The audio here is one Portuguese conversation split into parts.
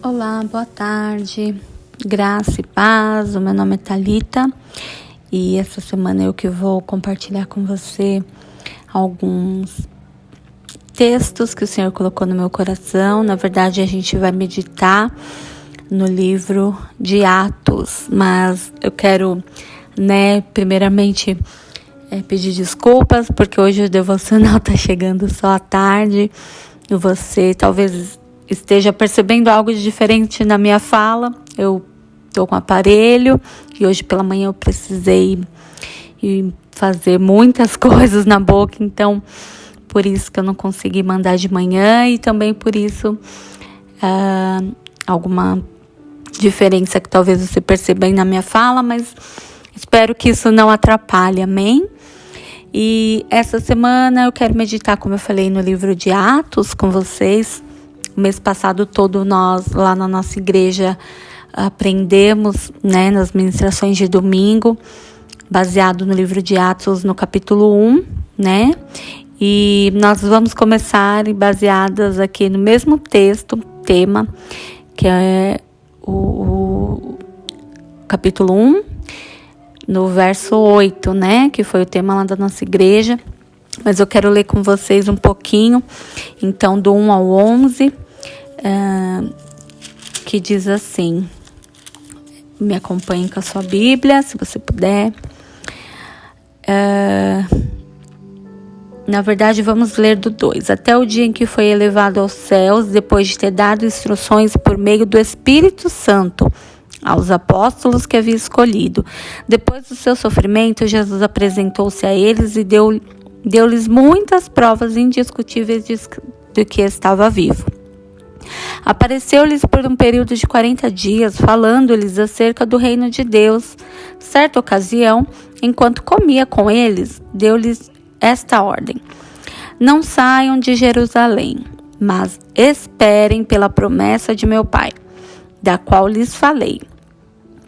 Olá, boa tarde, graça e paz, o meu nome é Thalita e essa semana eu que vou compartilhar com você alguns textos que o Senhor colocou no meu coração. Na verdade, a gente vai meditar no livro de Atos, mas eu quero, primeiramente pedir desculpas, porque hoje o devocional está chegando só à tarde e você talvez esteja percebendo algo de diferente na minha fala. Eu estou com aparelho e hoje pela manhã eu precisei fazer muitas coisas na boca, então por isso que eu não consegui mandar de manhã e também por isso alguma diferença que talvez você perceba aí na minha fala, mas espero que isso não atrapalhe, amém? E essa semana eu quero meditar, como eu falei, no livro de Atos com vocês. O mês passado todo nós, lá na nossa igreja, aprendemos, nas ministrações de domingo, baseado no livro de Atos, no capítulo 1, E nós vamos começar baseadas aqui no mesmo texto, tema, que é o capítulo 1, no verso 8, que foi o tema lá da nossa igreja. Mas eu quero ler com vocês um pouquinho, então, do 1 ao 11, que diz assim: me acompanhe com a sua Bíblia, se você puder. Na verdade, vamos ler do 2. Até o dia em que foi elevado aos céus, depois de ter dado instruções por meio do Espírito Santo aos apóstolos que havia escolhido. Depois do seu sofrimento, Jesus apresentou-se a eles e deu-lhes muitas provas indiscutíveis de que estava vivo. Apareceu-lhes por um período de 40 dias, falando-lhes acerca do reino de Deus. Certa ocasião, enquanto comia com eles, deu-lhes esta ordem: não saiam de Jerusalém, mas esperem pela promessa de meu Pai, da qual lhes falei.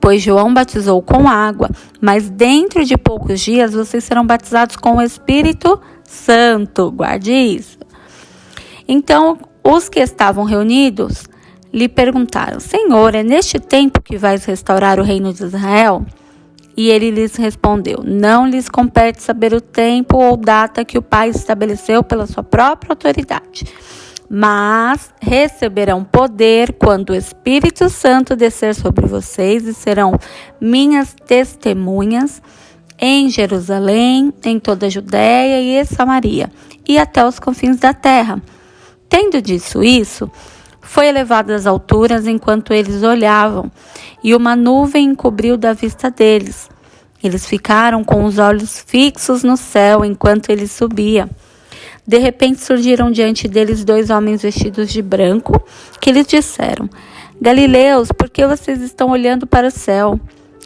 Pois João batizou com água, mas dentro de poucos dias vocês serão batizados com o Espírito Santo. Guarde isso. Então, os que estavam reunidos lhe perguntaram: Senhor, é neste tempo que vais restaurar o reino de Israel? E ele lhes respondeu: não lhes compete saber o tempo ou data que o Pai estabeleceu pela sua própria autoridade, mas receberão poder quando o Espírito Santo descer sobre vocês e serão minhas testemunhas em Jerusalém, em toda a Judéia e Samaria e até os confins da terra. Tendo dito isso, foi elevado às alturas enquanto eles olhavam, e uma nuvem encobriu da vista deles. Eles ficaram com os olhos fixos no céu enquanto ele subia. De repente surgiram diante deles 2 homens vestidos de branco, que lhes disseram: Galileus, por que vocês estão olhando para o céu?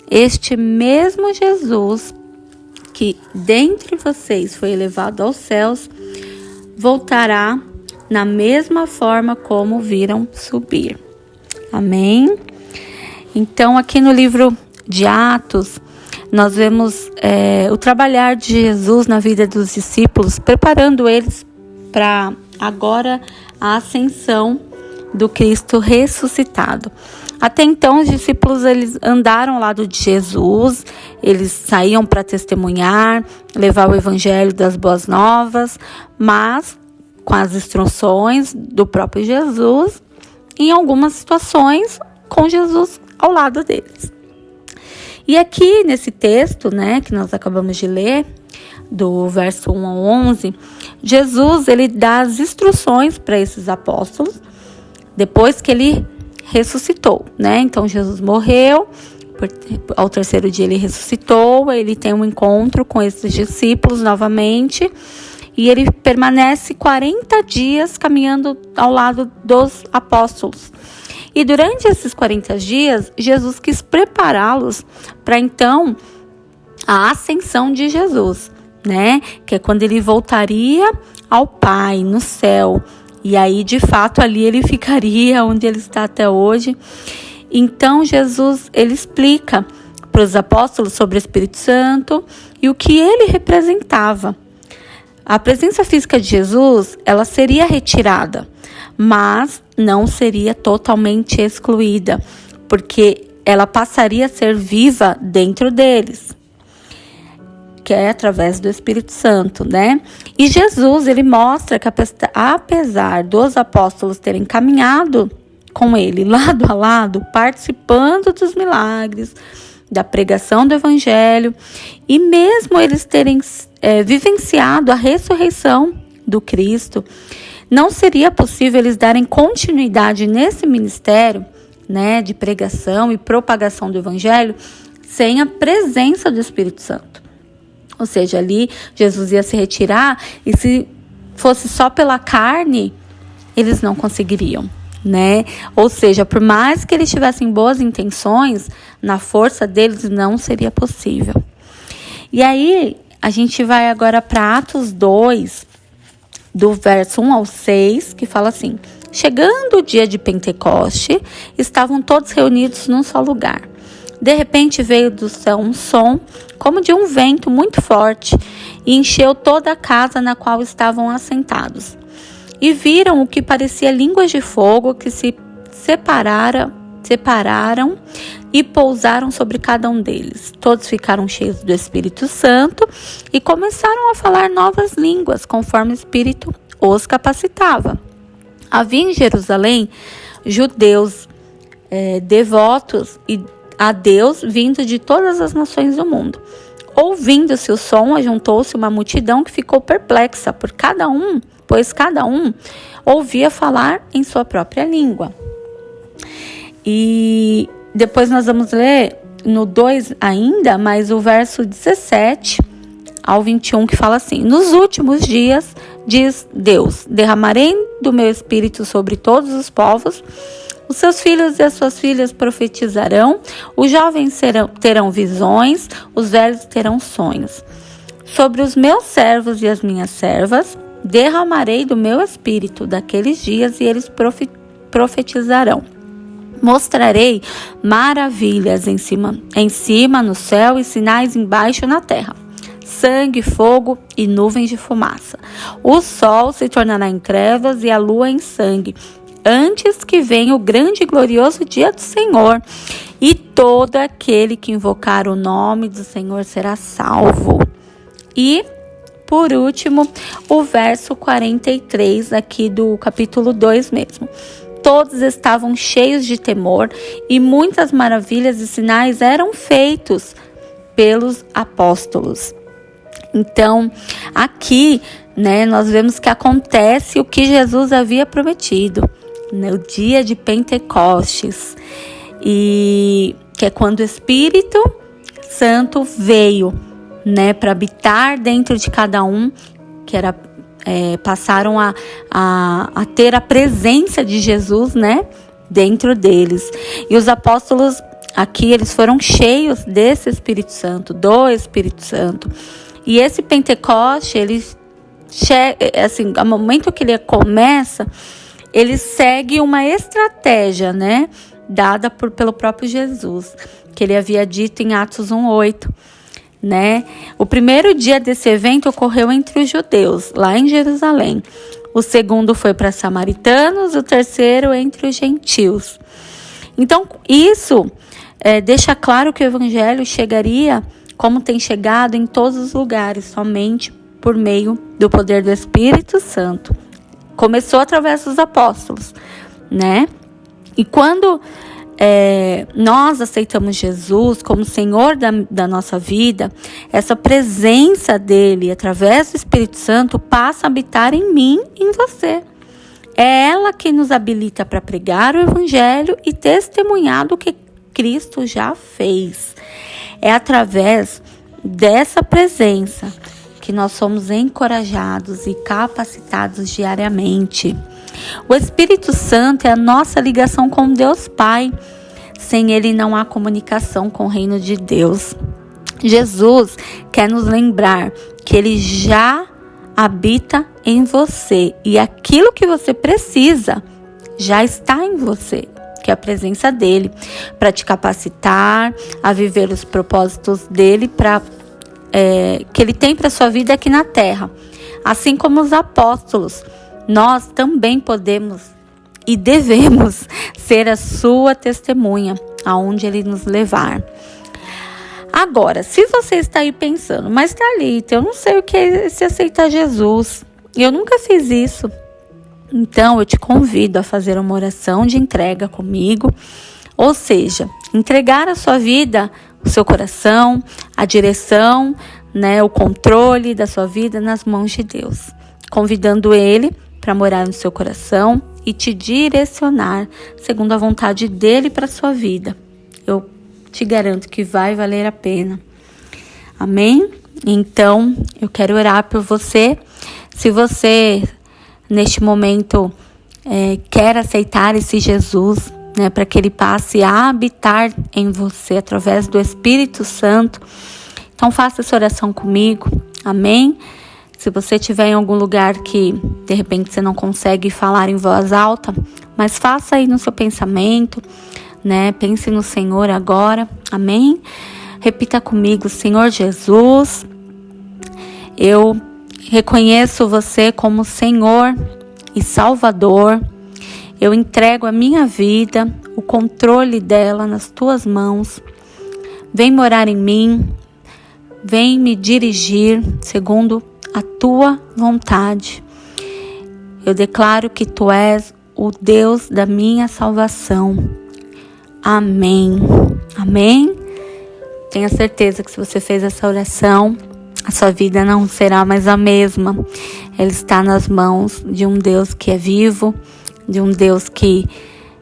Este mesmo Jesus, que dentre vocês foi elevado aos céus, voltará na mesma forma como o viram subir. Amém? Então, aqui no livro de Atos, nós vemos o trabalhar de Jesus na vida dos discípulos, preparando eles para agora a ascensão do Cristo ressuscitado. Até então, os discípulos eles andaram ao lado de Jesus, eles saíam para testemunhar, levar o evangelho das boas novas, mas com as instruções do próprio Jesus, em algumas situações com Jesus ao lado deles. E aqui nesse texto, que nós acabamos de ler, do verso 1 ao 11, Jesus ele dá as instruções para esses apóstolos depois que ele ressuscitou, Então Jesus morreu, ao terceiro dia ele ressuscitou, ele tem um encontro com esses discípulos novamente, e ele permanece 40 dias caminhando ao lado dos apóstolos. E durante esses 40 dias, Jesus quis prepará-los para então a ascensão de Jesus, Que é quando ele voltaria ao Pai no céu. E aí, de fato, ali ele ficaria onde ele está até hoje. Então, Jesus, ele explica para os apóstolos sobre o Espírito Santo e o que ele representava. A presença física de Jesus, ela seria retirada, mas não seria totalmente excluída, porque ela passaria a ser viva dentro deles, que é através do Espírito Santo, né? E Jesus, ele mostra que apesar dos apóstolos terem caminhado com ele lado a lado, participando dos milagres, da pregação do Evangelho, e mesmo eles terem vivenciado a ressurreição do Cristo, não seria possível eles darem continuidade nesse ministério, né, de pregação e propagação do Evangelho, sem a presença do Espírito Santo. Ou seja, ali Jesus ia se retirar, e se fosse só pela carne, eles não conseguiriam, né? Ou seja, por mais que eles tivessem boas intenções, na força deles não seria possível. E aí, a gente vai agora para Atos 2, do verso 1 ao 6, que fala assim: chegando o dia de Pentecoste, estavam todos reunidos num só lugar. De repente veio do céu um som, como de um vento muito forte, e encheu toda a casa na qual estavam assentados. E viram o que parecia línguas de fogo que se separaram e pousaram sobre cada um deles. Todos ficaram cheios do Espírito Santo e começaram a falar novas línguas, conforme o Espírito os capacitava. Havia em Jerusalém judeus devotos a Deus, vindo de todas as nações do mundo. Ouvindo-se o som, ajuntou-se uma multidão que ficou perplexa, pois cada um ouvia falar em sua própria língua. E depois nós vamos ler no 2 ainda, mas o verso 17 ao 21, que fala assim: nos últimos dias, diz Deus, derramarei do meu espírito sobre todos os povos. Os seus filhos e as suas filhas profetizarão, os jovens terão visões, os velhos terão sonhos. Sobre os meus servos e as minhas servas, derramarei do meu espírito daqueles dias, e eles profetizarão. Mostrarei maravilhas em cima no céu, e sinais embaixo na terra: sangue, fogo e nuvens de fumaça. O sol se tornará em trevas e a lua em sangue, antes que venha o grande e glorioso dia do Senhor, e todo aquele que invocar o nome do Senhor será salvo. E, por último, o verso 43 aqui do capítulo 2 mesmo. Todos estavam cheios de temor, e muitas maravilhas e sinais eram feitos pelos apóstolos. Então, aqui, né, nós vemos que acontece o que Jesus havia prometido no dia de Pentecostes, e que é quando o Espírito Santo veio, né, para habitar dentro de cada um, que era passaram a ter a presença de Jesus, né, dentro deles. E os apóstolos aqui, eles foram cheios desse Espírito Santo, do Espírito Santo. E esse Pentecoste, ele assim, ao momento que ele começa, ele segue uma estratégia, né, dada pelo próprio Jesus, que ele havia dito em Atos 1:8, né? O primeiro dia desse evento ocorreu entre os judeus, lá em Jerusalém. O segundo foi para samaritanos, o terceiro entre os gentios. Então, isso deixa claro que o evangelho chegaria, como tem chegado em todos os lugares, somente por meio do poder do Espírito Santo. Começou através dos apóstolos, né? E quando nós aceitamos Jesus como Senhor da nossa vida, essa presença dele, através do Espírito Santo, passa a habitar em mim e em você. É ela que nos habilita para pregar o Evangelho e testemunhar do que Cristo já fez. É através dessa presença que nós somos encorajados e capacitados diariamente. O Espírito Santo é a nossa ligação com Deus Pai. Sem ele não há comunicação com o reino de Deus. Jesus quer nos lembrar que ele já habita em você, e aquilo que você precisa já está em você, que é a presença dele, para te capacitar a viver os propósitos dele, que ele tem para a sua vida aqui na terra. Assim como os apóstolos, nós também podemos e devemos ser a sua testemunha, aonde Ele nos levar. Agora, se você está aí pensando, mas Thalita, eu não sei o que é se aceitar Jesus. Eu nunca fiz isso. Então, eu te convido a fazer uma oração de entrega comigo. Ou seja, entregar a sua vida, o seu coração, a direção, o controle da sua vida nas mãos de Deus. Convidando Ele para morar no seu coração e te direcionar segundo a vontade dEle para a sua vida. Eu te garanto que vai valer a pena. Amém? Então, eu quero orar por você. Se você, neste momento, quer aceitar esse Jesus, para que Ele passe a habitar em você através do Espírito Santo, então faça essa oração comigo. Amém? Se você estiver em algum lugar que, de repente, você não consegue falar em voz alta, mas faça aí no seu pensamento, pense no Senhor agora. Amém? Repita comigo: Senhor Jesus, eu reconheço você como Senhor e Salvador. Eu entrego a minha vida, o controle dela nas tuas mãos. Vem morar em mim, vem me dirigir segundo a tua vontade. Eu declaro que tu és o Deus da minha salvação. Amém. Amém? Tenha certeza que se você fez essa oração, a sua vida não será mais a mesma. Ela está nas mãos de um Deus que é vivo, de um Deus que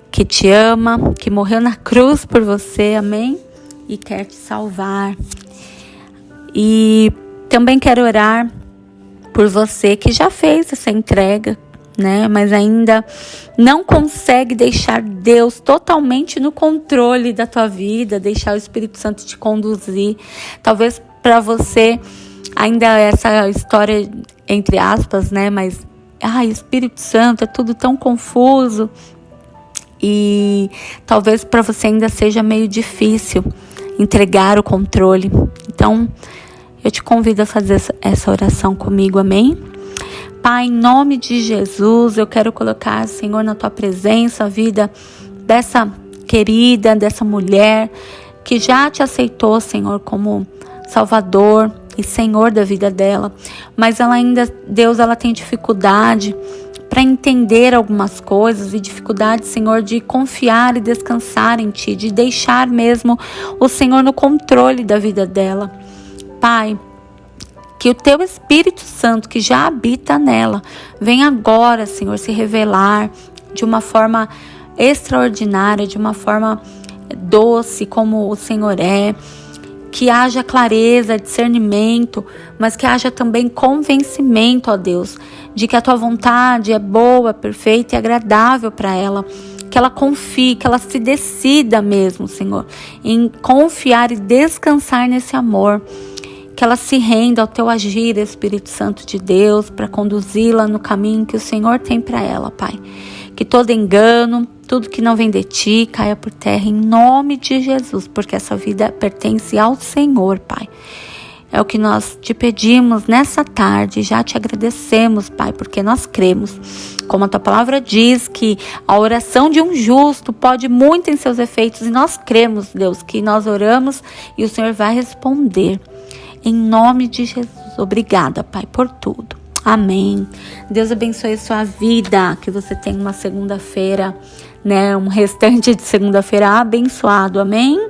te ama, que morreu na cruz por você, amém? E quer te salvar. E também quero orar por você que já fez essa entrega, mas ainda não consegue deixar Deus totalmente no controle da tua vida, deixar o Espírito Santo te conduzir. Talvez para você ainda essa história, entre aspas, mas Espírito Santo, é tudo tão confuso. E talvez para você ainda seja meio difícil entregar o controle. Então, eu te convido a fazer essa oração comigo, amém? Pai, em nome de Jesus, eu quero colocar, Senhor, na tua presença a vida dessa querida, dessa mulher que já te aceitou, Senhor, como Salvador e Senhor da vida dela. Mas ela ainda, Deus, ela tem dificuldade para entender algumas coisas e dificuldade, Senhor, de confiar e descansar em Ti, de deixar mesmo o Senhor no controle da vida dela. Pai, que o Teu Espírito Santo, que já habita nela, venha agora, Senhor, se revelar de uma forma extraordinária, de uma forma doce, como o Senhor é. Que haja clareza, discernimento, mas que haja também convencimento, ó Deus, de que a Tua vontade é boa, perfeita e agradável para ela. Que ela confie, que ela se decida mesmo, Senhor, em confiar e descansar nesse amor. Que ela se renda ao Teu agir, Espírito Santo de Deus, para conduzi-la no caminho que o Senhor tem para ela, Pai. Que todo engano, tudo que não vem de Ti, caia por terra em nome de Jesus, porque essa vida pertence ao Senhor, Pai. É o que nós te pedimos nessa tarde, já te agradecemos, Pai, porque nós cremos. Como a Tua palavra diz, que a oração de um justo pode muito em seus efeitos, e nós cremos, Deus, que nós oramos e o Senhor vai responder. Em nome de Jesus, obrigada, Pai, por tudo. Amém. Deus abençoe a sua vida, que você tenha uma segunda-feira, um restante de segunda-feira abençoado. Amém.